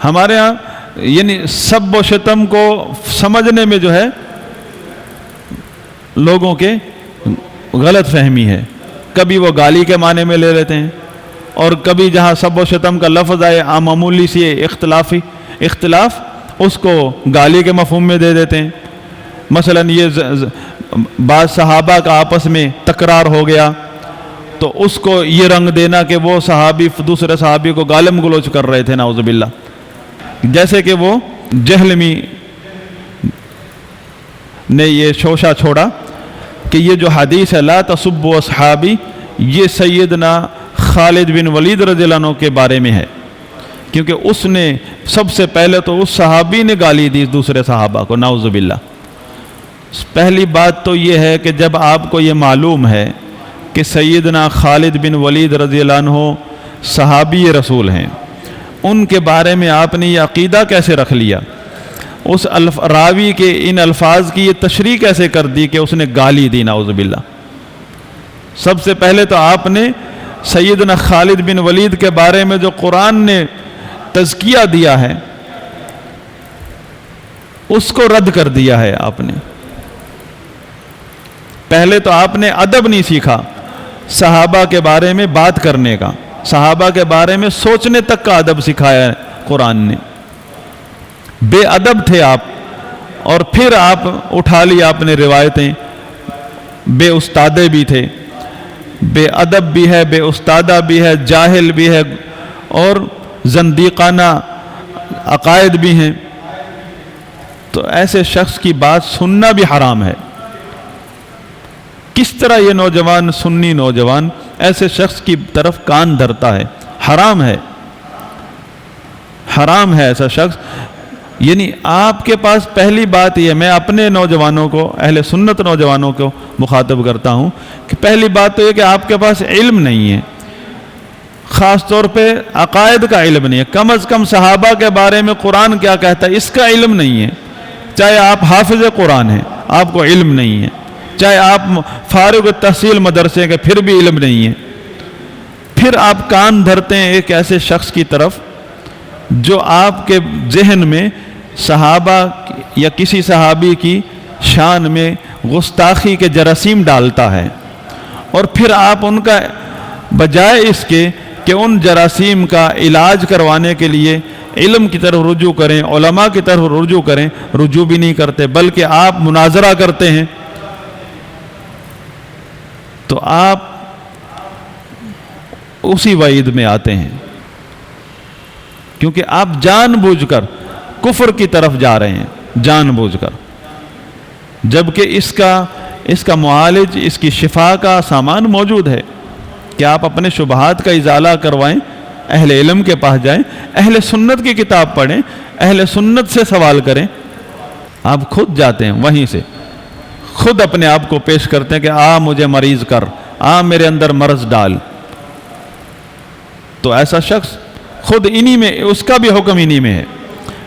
ہمارے ہاں یعنی سب و شتم کو سمجھنے میں جو ہے لوگوں کے غلط فہمی ہے، کبھی وہ گالی کے معنی میں لے لیتے ہیں، اور کبھی جہاں سب و شتم کا لفظ آئے معمولی سی اختلاف اس کو گالی کے مفہوم میں دے دیتے ہیں۔ مثلا یہ بعض صحابہ کا آپس میں تکرار ہو گیا تو اس کو یہ رنگ دینا کہ وہ صحابی دوسرے صحابی کو گالم گلوچ کر رہے تھے، نعوذ باللہ، جیسے کہ وہ جہلمی نے یہ شوشہ چھوڑا کہ یہ جو حدیث ہے لا تسبوا اصحابی، یہ سیدنا خالد بن ولید رضی اللہ عنہ کے بارے میں ہے، کیونکہ اس نے سب سے پہلے تو اس صحابی نے گالی دی دوسرے صحابہ کو، نعوذ باللہ۔ پہلی بات تو یہ ہے کہ جب آپ کو یہ معلوم ہے کہ سیدنا خالد بن ولید رضی اللہ عنہ صحابی رسول ہیں، ان کے بارے میں آپ نے یہ عقیدہ کیسے رکھ لیا؟ اس راوی کے ان الفاظ کی یہ تشریح کیسے کر دی کہ اس نے گالی دی، نعوذ باللہ؟ سب سے پہلے تو آپ نے سیدنا خالد بن ولید کے بارے میں جو قرآن نے تزکیہ دیا ہے اس کو رد کر دیا ہے آپ نے۔ پہلے تو آپ نے ادب نہیں سیکھا صحابہ کے بارے میں بات کرنے کا، صحابہ کے بارے میں سوچنے تک کا ادب سکھایا ہے قرآن نے، بے ادب تھے آپ، اور پھر آپ اٹھا لی آپ نے روایتیں، بے استادے بھی تھے، بے ادب بھی ہے، بے استادہ بھی ہے، جاہل بھی ہے، اور زندیقانہ عقائد بھی ہیں، تو ایسے شخص کی بات سننا بھی حرام ہے۔ کس طرح یہ نوجوان سنی نوجوان ایسے شخص کی طرف کان دھرتا ہے؟ حرام ہے، حرام ہے ایسا شخص۔ یعنی آپ کے پاس پہلی بات یہ، میں اپنے نوجوانوں کو، اہل سنت نوجوانوں کو مخاطب کرتا ہوں کہ پہلی بات تو یہ کہ آپ کے پاس علم نہیں ہے، خاص طور پہ عقائد کا علم نہیں ہے، کم از کم صحابہ کے بارے میں قرآن کیا کہتا ہے اس کا علم نہیں ہے۔ چاہے آپ حافظ قرآن ہیں، آپ کو علم نہیں ہے، چاہے آپ فارغ التحصیل مدرسے کے، پھر بھی علم نہیں ہے۔ پھر آپ کان دھرتے ہیں ایک ایسے شخص کی طرف جو آپ کے ذہن میں صحابہ یا کسی صحابی کی شان میں گستاخی کے جراثیم ڈالتا ہے، اور پھر آپ ان کا بجائے اس کے کہ ان جراثیم کا علاج کروانے کے لیے علم کی طرف رجوع کریں، علماء کی طرف رجوع کریں، رجوع بھی نہیں کرتے بلکہ آپ مناظرہ کرتے ہیں، تو آپ اسی وعید میں آتے ہیں، کیونکہ آپ جان بوجھ کر کفر کی طرف جا رہے ہیں، جان بوجھ کر، جبکہ اس کا معالج، اس کی شفا کا سامان موجود ہے کہ آپ اپنے شبہات کا ازالہ کروائیں، اہل علم کے پاس جائیں، اہل سنت کی کتاب پڑھیں، اہل سنت سے سوال کریں۔ آپ خود جاتے ہیں وہیں سے، خود اپنے آپ کو پیش کرتے ہیں کہ مجھے مریض کر، میرے اندر مرض ڈال، تو ایسا شخص خود انہی میں، اس کا بھی حکم انہی میں ہے۔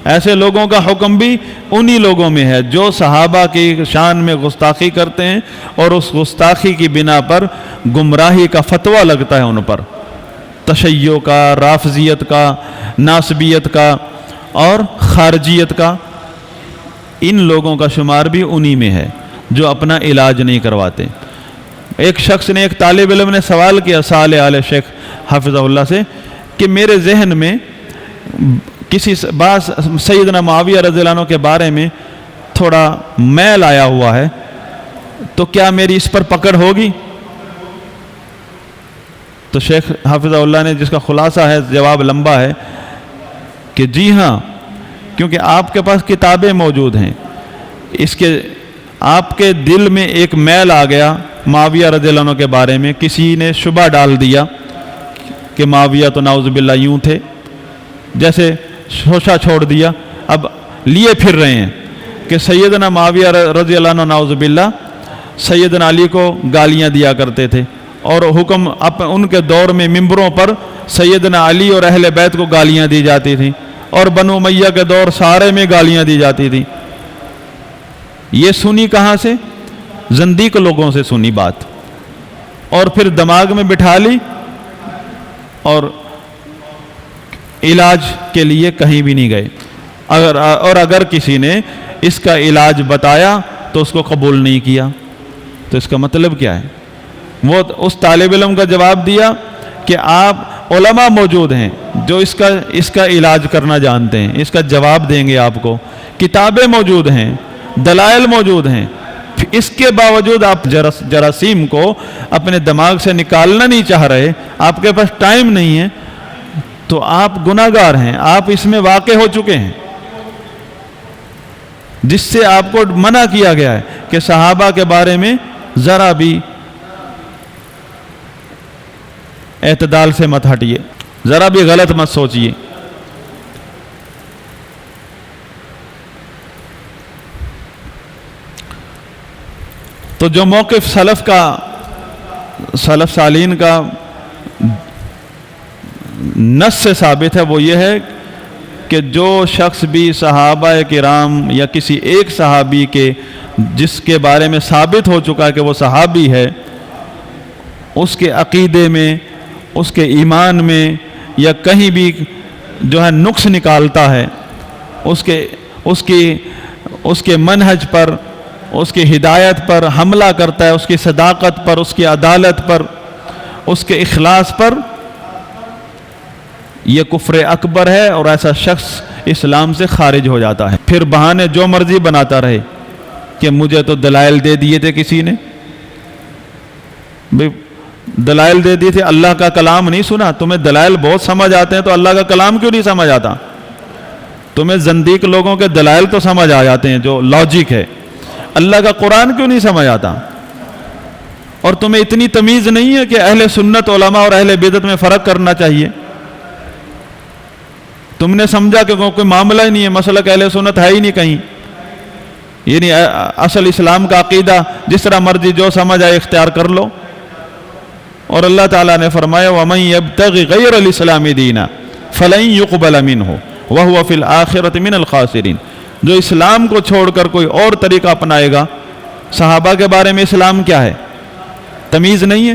ایسے لوگوں کا حکم بھی انہی لوگوں میں ہے جو صحابہ کی شان میں گستاخی کرتے ہیں، اور اس گستاخی کی بنا پر گمراہی کا فتویٰ لگتا ہے ان پر، تشیع کا، رافضیت کا، ناسبیت کا اور خارجیت کا۔ ان لوگوں کا شمار بھی انہی میں ہے جو اپنا علاج نہیں کرواتے۔ ایک شخص نے، ایک طالب علم نے سوال کیا صالح آل شیخ حافظہ اللہ سے کہ میرے ذہن میں کسی بعض سیدنا معاویہ رضی اللہ عنہ کے بارے میں تھوڑا میل آیا ہوا ہے، تو کیا میری اس پر پکڑ ہوگی؟ تو شیخ حافظہ اللہ نے، جس کا خلاصہ ہے، جواب لمبا ہے کہ جی ہاں، کیونکہ آپ کے پاس کتابیں موجود ہیں، اس کے آپ کے دل میں ایک میل آ گیا معاویہ رضی اللہ عنہ کے بارے میں، کسی نے شبہ ڈال دیا کہ معاویہ تو نعوذ باللہ یوں تھے، جیسے شوشہ چھوڑ دیا، اب لیے پھر رہے ہیں کہ سیدنا معاویہ رضی اللہ عنہ نعوذ باللہ سیدنا علی کو گالیاں دیا کرتے تھے، اور حکم ان کے دور میں ممبروں پر سیدنا علی اور اہل بیت کو گالیاں دی جاتی تھیں، اور بنو امیہ کے دور سارے میں گالیاں دی جاتی تھیں۔ یہ سنی کہاں سے؟ زندیق لوگوں سے سنی بات، اور پھر دماغ میں بٹھا لی، اور علاج کے لیے کہیں بھی نہیں گئے، اگر کسی نے اس کا علاج بتایا تو اس کو قبول نہیں کیا، تو اس کا مطلب کیا ہے؟ وہ اس طالب علم کا جواب دیا کہ آپ علماء موجود ہیں جو اس کا علاج کرنا جانتے ہیں، اس کا جواب دیں گے آپ کو، کتابیں موجود ہیں، دلائل موجود ہیں، اس کے باوجود آپ جراثیم کو اپنے دماغ سے نکالنا نہیں چاہ رہے، آپ کے پاس ٹائم نہیں ہے، تو آپ گناہگار ہیں، آپ اس میں واقع ہو چکے ہیں، جس سے آپ کو منع کیا گیا ہے کہ صحابہ کے بارے میں ذرا بھی اعتدال سے مت ہٹیے، ذرا بھی غلط مت سوچیے۔ تو جو موقف سلف صالحین کا نص سے ثابت ہے وہ یہ ہے کہ جو شخص بھی صحابہ کرام یا کسی ایک صحابی کے جس کے بارے میں ثابت ہو چکا ہے کہ وہ صحابی ہے، اس کے عقیدے میں، اس کے ایمان میں یا کہیں بھی جو ہے نقص نکالتا ہے، اس کے منہج پر، اس کی ہدایت پر حملہ کرتا ہے، اس کی صداقت پر، اس کی عدالت پر، اس کے اخلاص پر، یہ کفر اکبر ہے اور ایسا شخص اسلام سے خارج ہو جاتا ہے۔ پھر بہانے جو مرضی بناتا رہے کہ مجھے تو دلائل دے دیے تھے کسی نے، دلائل دے دیے تھے، اللہ کا کلام نہیں سنا، تمہیں دلائل بہت سمجھ آتے ہیں تو اللہ کا کلام کیوں نہیں سمجھ آتا؟ تمہیں زندیق لوگوں کے دلائل تو سمجھ آ جاتے ہیں جو لاجک ہے، اللہ کا قرآن کیوں نہیں سمجھ آتا؟ اور تمہیں اتنی تمیز نہیں ہے کہ اہل سنت علماء اور اہل بدعت میں فرق کرنا چاہیے؟ تم نے سمجھا کہ کوئی معاملہ ہی نہیں ہے، مسلک اہل سنت ہے ہی نہیں کہیں، یعنی اصل اسلام کا عقیدہ جس طرح مرضی جو سمجھ آئے اختیار کر لو۔ اور اللہ تعالیٰ نے فرمایا وَمَن يَبْتَغِ غَيْرَ الْإِسْلَامِ دِينًا فَلَن يُقْبَلَ مِنْهُ وَهُوَ فِي الْآخِرَةِ مِنَ الْخَاسِرِينَ۔ جو اسلام کو چھوڑ کر کوئی اور طریقہ اپنائے گا، صحابہ کے بارے میں اسلام کیا ہے؟ تمیز نہیں ہے؟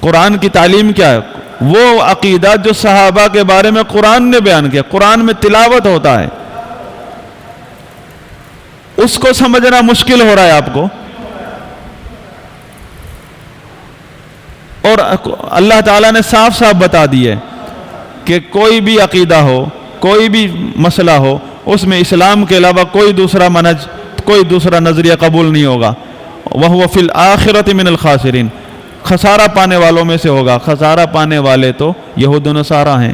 قرآن کی تعلیم کیا ہے؟ وہ عقیدہ جو صحابہ کے بارے میں قرآن نے بیان کیا، قرآن میں تلاوت ہوتا ہے، اس کو سمجھنا مشکل ہو رہا ہے آپ کو۔ اور اللہ تعالیٰ نے صاف صاف بتا دی ہے کہ کوئی بھی عقیدہ ہو، کوئی بھی مسئلہ ہو، اس میں اسلام کے علاوہ کوئی دوسرا منہج، کوئی دوسرا نظریہ قبول نہیں ہوگا۔ وَهُوَ فِي الْآخِرَةِ مِنَ الْخَاسِرِينَ، خسارہ پانے والوں میں سے ہوگا۔ خسارہ پانے والے تو یہود و نصارہ ہیں۔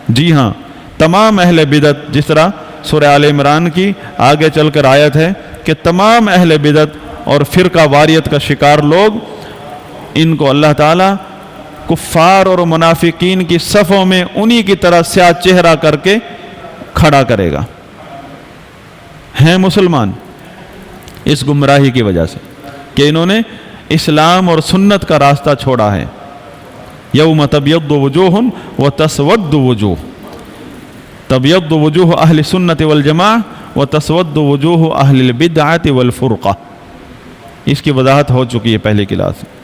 جی ہاں، تمام اہل بدعت، جس طرح سورہ آل عمران کی آگے چل کر آیت ہے کہ تمام اہل بدعت اور فرقہ واریت کا شکار لوگ، ان کو اللہ تعالیٰ کفار اور منافقین کی صفوں میں انہی کی طرح سیاہ چہرہ کر کے کھڑا کرے گا۔ ہیں مسلمان اس گمراہی کی وجہ سے کہ انہوں نے اسلام اور سنت کا راستہ چھوڑا ہے۔ یوم تبیض وجوہ وتسود وجوہ، تبیض وجوہ اہل سنت والجماعہ وتسود وجوہ اہل البدعۃ والفرقہ۔ اس کی وضاحت ہو چکی ہے پہلی کلاس میں۔